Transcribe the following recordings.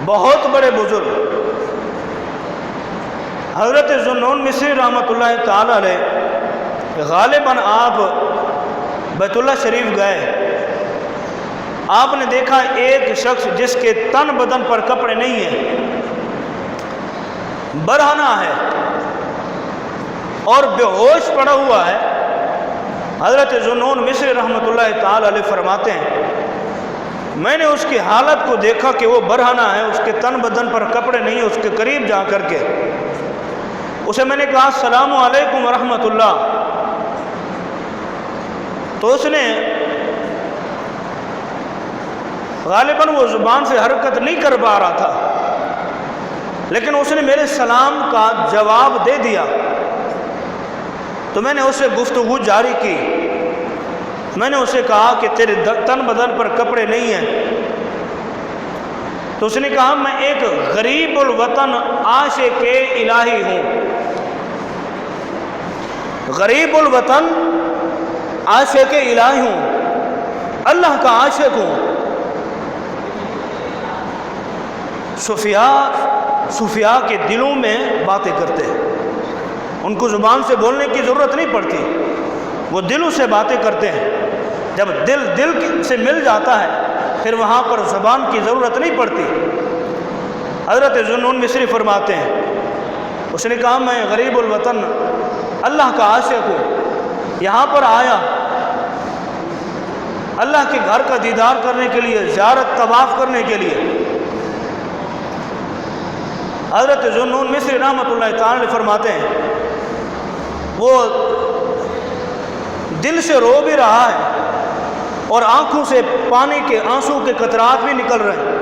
بہت بڑے بزرگ حضرت ذوالنون مصری رحمۃ اللہ تعالی علیہ غالباً آپ بیت اللہ شریف گئے، آپ نے دیکھا ایک شخص جس کے تن بدن پر کپڑے نہیں ہیں، برہنہ ہے اور بے ہوش پڑا ہوا ہے۔ حضرت ذوالنون مصری رحمۃ اللہ تعالی علیہ فرماتے ہیں میں نے اس کی حالت کو دیکھا کہ وہ برہنہ ہے، اس کے تن بدن پر کپڑے نہیں ہیں، اس کے قریب جا کر کے اسے میں نے کہا السلام علیکم ورحمۃ اللہ، تو اس نے غالباً وہ زبان سے حرکت نہیں کر پا رہا تھا، لیکن اس نے میرے سلام کا جواب دے دیا۔ تو میں نے اس سے گفتگو جاری کی، میں نے اسے کہا کہ تیرے تن بدن پر کپڑے نہیں ہیں، تو اس نے کہا میں ایک غریب الوطن عاشق الہی ہوں، غریب الوطن عاشق الہی ہوں، اللہ کا عاشق ہوں۔ صوفیاء کے دلوں میں باتیں کرتے ہیں، ان کو زبان سے بولنے کی ضرورت نہیں پڑتی، وہ دلوں سے باتیں کرتے ہیں۔ جب دل سے مل جاتا ہے پھر وہاں پر زبان کی ضرورت نہیں پڑتی۔ حضرت ذوالنون مصری فرماتے ہیں اس نے کہا میں غریب الوطن اللہ کا عاشق ہوں، یہاں پر آیا اللہ کے گھر کا دیدار کرنے کے لیے، زیارت طواف کرنے کے لیے۔ حضرت ذوالنون مصری رحمۃ اللہ تعالی فرماتے ہیں وہ دل سے رو بھی رہا ہے اور آنکھوں سے پانی کے آنسو کے قطرات بھی نکل رہے ہیں۔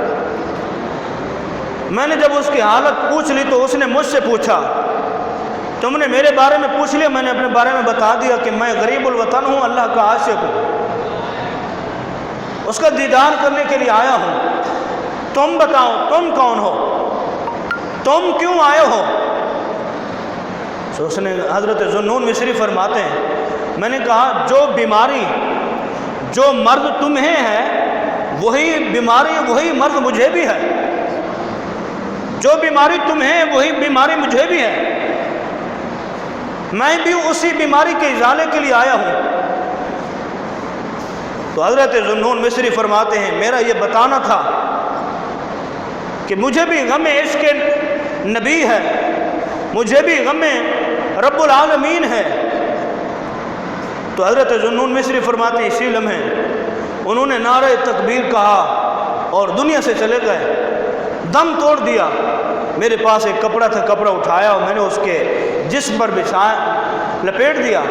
میں نے جب اس کی حالت پوچھ لی تو اس نے مجھ سے پوچھا تم نے میرے بارے میں پوچھ لیا؟ میں نے اپنے بارے میں بتا دیا کہ میں غریب الوطن ہوں، اللہ کا عاشق ہوں، اس کا دیدار کرنے کے لیے آیا ہوں۔ تم بتاؤ تم کون ہو، تم کیوں آئے ہو؟ تو اس نے حضرت ذوالنون مصری فرماتے ہیں میں نے کہا جو بیماری جو مرض تمہیں ہے وہی بیماری وہی مرض مجھے بھی ہے، جو بیماری تمہیں ہے وہی بیماری مجھے بھی ہے، میں بھی اسی بیماری کے ازالے کے لیے آیا ہوں۔ تو حضرت ذوالنون مصری فرماتے ہیں میرا یہ بتانا تھا کہ مجھے بھی غم عشق نبی ہے، مجھے بھی غم رب العالمین ہے۔ تو حضرت ذوالنون مصری فرماتے ہیں اسی لمحے انہوں نے نعرہ تکبیر کہا اور دنیا سے چلے گئے، دم توڑ دیا۔ میرے پاس ایک کپڑا تھا، کپڑا اٹھایا اور میں نے اس کے جسم پر بچھایا، لپیٹ دیا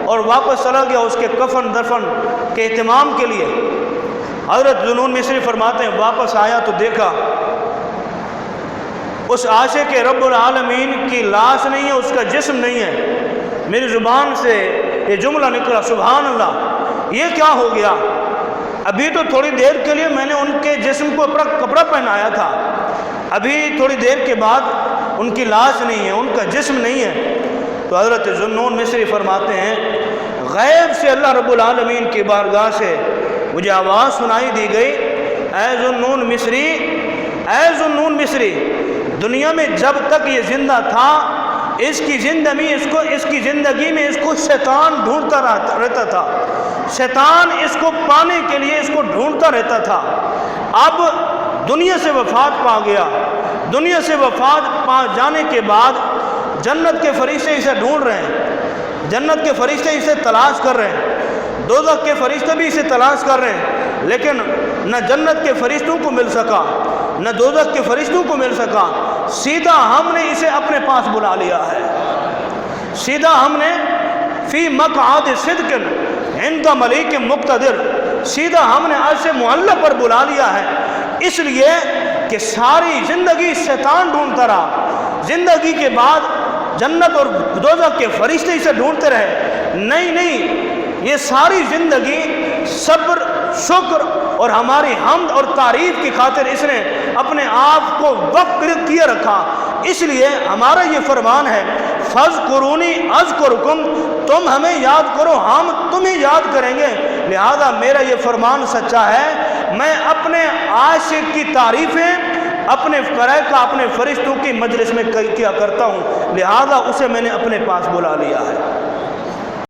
اور واپس چلا گیا اس کے کفن دفن کے اہتمام کے لیے۔ حضرت ذوالنون مصری فرماتے ہیں واپس آیا تو دیکھا اس عاشق رب العالمین کی لاش نہیں ہے، اس کا جسم نہیں ہے۔ میری زبان سے یہ جملہ نکلا سبحان اللہ، یہ کیا ہو گیا؟ ابھی تو تھوڑی دیر کے لیے میں نے ان کے جسم کو اپنا کپڑا پہنایا تھا، ابھی تھوڑی دیر کے بعد ان کی لاش نہیں ہے، ان کا جسم نہیں ہے۔ تو حضرت ذوالنون مصری فرماتے ہیں غیب سے اللہ رب العالمین کی بارگاہ سے مجھے آواز سنائی دی گئی، اے ذوالنون مصری، اے ذوالنون مصری، دنیا میں جب تک یہ زندہ تھا اس کی زندگی میں اس کو شیطان ڈھونڈتا رہتا تھا، شیطان اس کو پانے کے لیے اس کو ڈھونڈتا رہتا تھا۔ اب دنیا سے وفات پا گیا، دنیا سے وفات پا جانے کے بعد جنت کے فرشتے اسے ڈھونڈ رہے ہیں، جنت کے فرشتے اسے تلاش کر رہے ہیں، دوزخ کے فرشتے بھی اسے تلاش کر رہے ہیں، لیکن نہ جنت کے فرشتوں کو مل سکا نہ دوزخ کے فرشتوں کو مل سکا۔ سیدھا ہم نے اسے اپنے پاس بلا لیا ہے، سیدھا ہم نے فی مقعد صدق عند ملیک مقتدر، سیدھا ہم نے عرش معلی پر بلا لیا ہے، اس لیے کہ ساری زندگی شیطان ڈھونڈتا رہا، زندگی کے بعد جنت اور دوزخ کے فرشتے اسے ڈھونڈتے رہے۔ نہیں، یہ ساری زندگی صبر شکر اور ہماری حمد اور تعریف کی خاطر اس نے اپنے آپ کو وقف کیے رکھا۔ اس لیے ہمارا یہ فرمان ہے فَاذْكُرُونِي أَذْكُرْكُمْ، تم ہمیں یاد کرو ہم تمہیں یاد کریں گے۔ لہذا میرا یہ فرمان سچا ہے، میں اپنے عاشق کی تعریفیں اپنے فرائض اپنے فرشتوں کی مجلس میں کیا کرتا ہوں، لہذا اسے میں نے اپنے پاس بلا لیا ہے۔